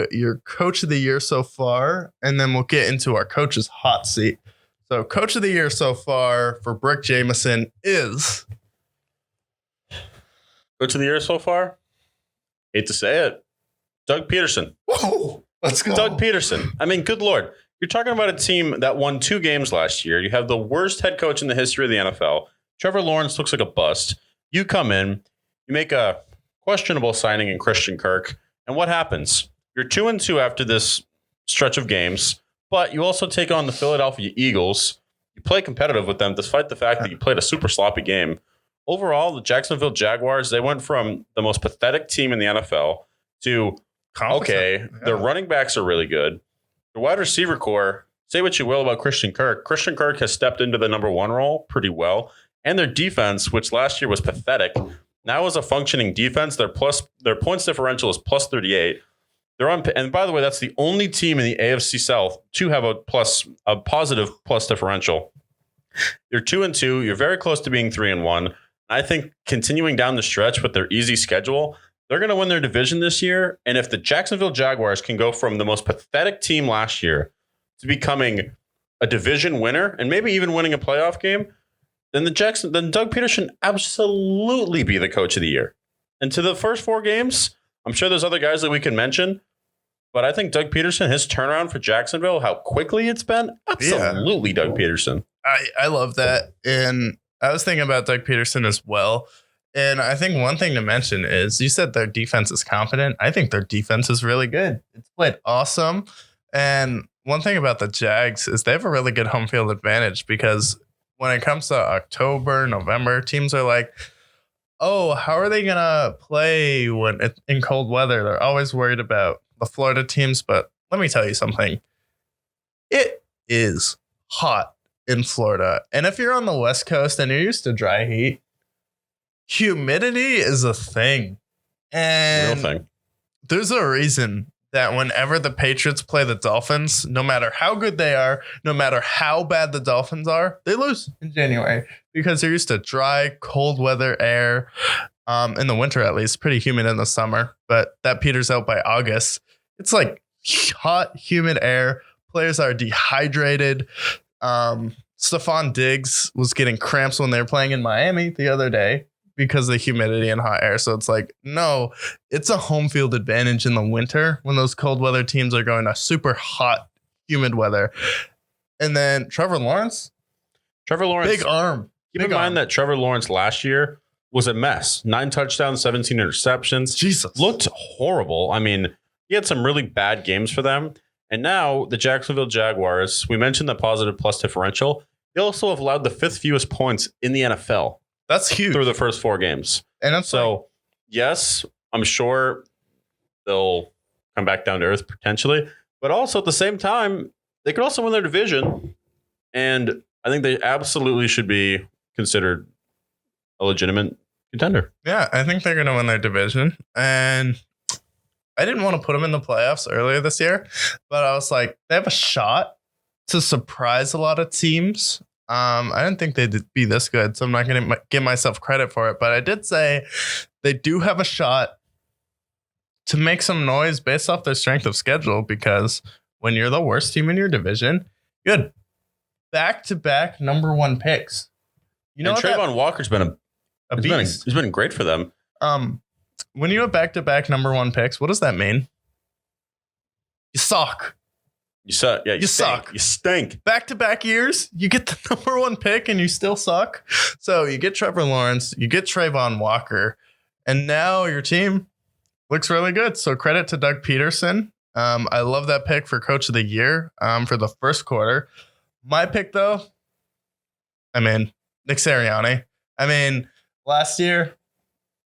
into your coach of the year so far, and then we'll get into our coach's hot seat. So coach of the year so far for Brick Jameson is... Coach of the year so far? Hate to say it. Doug Peterson. Whoa, let's go. Doug Peterson. I mean, good Lord. You're talking about a team that won 2 games last year. You have the worst head coach in the history of the NFL. Trevor Lawrence looks like a bust. You come in, you make a questionable signing in Christian Kirk, and what happens? You're 2-2 after this stretch of games, but you also take on the Philadelphia Eagles. You play competitive with them despite the fact that you played a super sloppy game. Overall, the Jacksonville Jaguars, they went from the most pathetic team in the NFL to, okay, their running backs are really good. The wide receiver core, say what you will about Christian Kirk. Christian Kirk has stepped into the number 1 role pretty well. And their defense, which last year was pathetic, now is a functioning defense. Their points differential is plus 38. They're on, and by the way, that's the only team in the AFC South to have a positive plus differential. You're 2-2. You're very close to being 3-1. I think continuing down the stretch with their easy schedule, they're going to win their division this year. And if the Jacksonville Jaguars can go from the most pathetic team last year to becoming a division winner and maybe even winning a playoff game, then Doug Peterson absolutely be the coach of the year. And to the first 4 games, I'm sure there's other guys that we can mention, but I think Doug Peterson, his turnaround for Jacksonville, how quickly it's been, absolutely Doug Peterson. I love that. And I was thinking about Doug Peterson as well. And I think one thing to mention is you said their defense is competent. I think their defense is really good. It's played awesome. And one thing about the Jags is they have a really good home field advantage because when it comes to October, November, teams are like, oh, how are they going to play when in cold weather? They're always worried about the Florida teams. But let me tell you something. It is hot in Florida. And if you're on the West Coast and you're used to dry heat, humidity is a thing. And real thing. There's a reason that whenever the Patriots play the Dolphins, no matter how good they are, no matter how bad the Dolphins are, they lose in January because they're used to dry, cold weather air. In the winter, at least, pretty humid in the summer, but that peters out by August. It's like hot, humid air. Players are dehydrated. Stephon Diggs was getting cramps when they were playing in Miami the other day because of the humidity and hot air. So it's like, no, it's a home field advantage in the winter when those cold weather teams are going to super hot, humid weather. And then Trevor Lawrence, big arm. Keep in mind that Trevor Lawrence last year was a mess. 9 touchdowns, 17 interceptions. Jesus. Looked horrible. I mean, he had some really bad games for them. And now the Jacksonville Jaguars, we mentioned the positive plus differential. They also have allowed the 5th fewest points in the NFL. That's huge. Through the first 4 games. And that's so, yes, I'm sure they'll come back down to earth potentially. But also at the same time, they could also win their division. And I think they absolutely should be considered a legitimate contender. Yeah, I think they're going to win their division. And I didn't want to put them in the playoffs earlier this year, but I was like, they have a shot to surprise a lot of teams. I didn't think they'd be this good, so I'm not going to give myself credit for it. But I did say they do have a shot to make some noise based off their strength of schedule, because when you're the worst team in your division, you had back-to-back number 1 picks. You know, and Trayvon Walker's been a beast. He's been great for them. When you have back-to-back number 1 picks, what does that mean? You suck. You suck. Yeah, you suck. You stink. Back-to-back years, you get the number 1 pick and you still suck. So you get Trevor Lawrence, you get Trayvon Walker, and now your team looks really good. So credit to Doug Peterson. I love that pick for Coach of the Year for the first quarter. My pick, though, Nick Sirianni. Last year,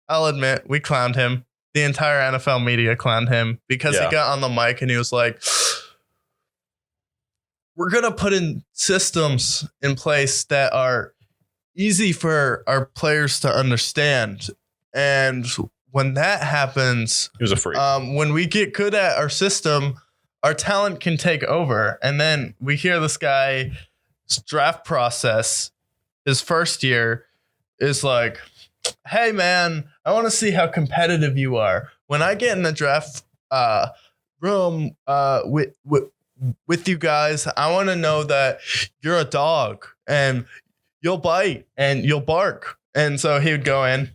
I'll admit, we clowned him. The entire NFL media clowned him because he got on the mic and he was like, we're going to put in systems in place that are easy for our players to understand. And when that happens, he was a freak. When we get good at our system, our talent can take over. And then we hear this guy's draft process, his first year, is like, hey, man, I want to see how competitive you are. When I get in the draft room with you guys. I want to know that you're a dog and you'll bite and you'll bark. And so he would go in.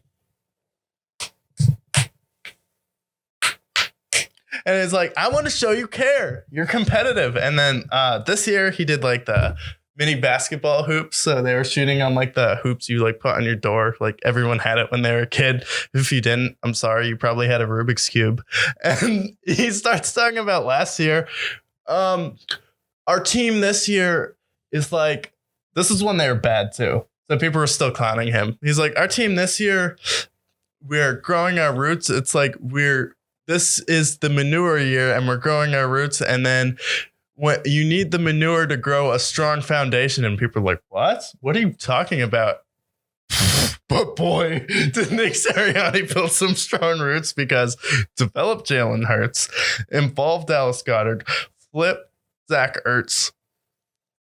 And it's like, I want to show you care. You're competitive. And then this year he did like the mini basketball hoops. So they were shooting on like the hoops you like put on your door. Like everyone had it when they were a kid. If you didn't, I'm sorry. You probably had a Rubik's Cube. And he starts talking about last year. Our team this year is like, this is when they were bad too. So people were still clowning him. He's like, our team this year, we're growing our roots. It's like this is the manure year and we're growing our roots. And then when you need the manure to grow a strong foundation, and people are like, what are you talking about? But boy, did Nick Sirianni build some strong roots, because developed Jalen Hurts, involved Dallas Goedert, flip Zach Ertz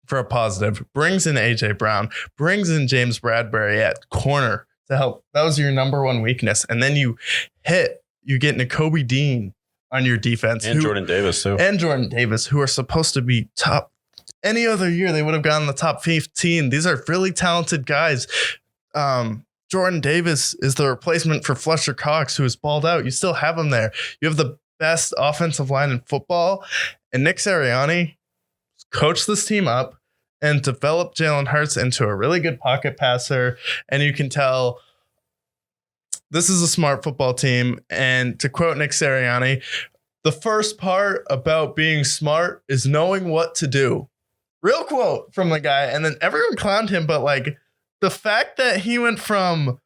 for a positive, brings in AJ Brown, brings in James Bradbury at corner to help. That was your number one weakness. And then you get Nakobe Dean on your defense. And Jordan Davis, too. And Jordan Davis, who are supposed to be top. Any other year, they would have gotten the top 15. These are really talented guys. Jordan Davis is the replacement for Fletcher Cox, who is balled out. You still have him there. You have the best offensive line in football. And Nick Sirianni coached this team up and developed Jalen Hurts into a really good pocket passer. And you can tell this is a smart football team. And to quote Nick Sirianni, the first part about being smart is knowing what to do. Real quote from the guy. And then everyone clowned him, but like the fact that he went from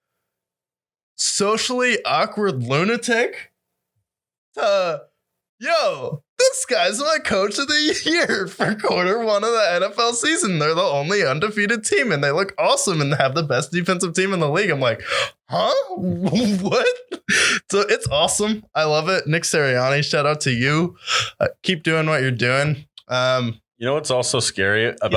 socially awkward lunatic to, yo, this guy's my coach of the year for quarter one of the NFL season. They're the only undefeated team and they look awesome and have the best defensive team in the league. I'm like, huh? What? So it's awesome. I love it. Nick Sirianni, shout out to you. Keep doing what you're doing. You know what's also scary about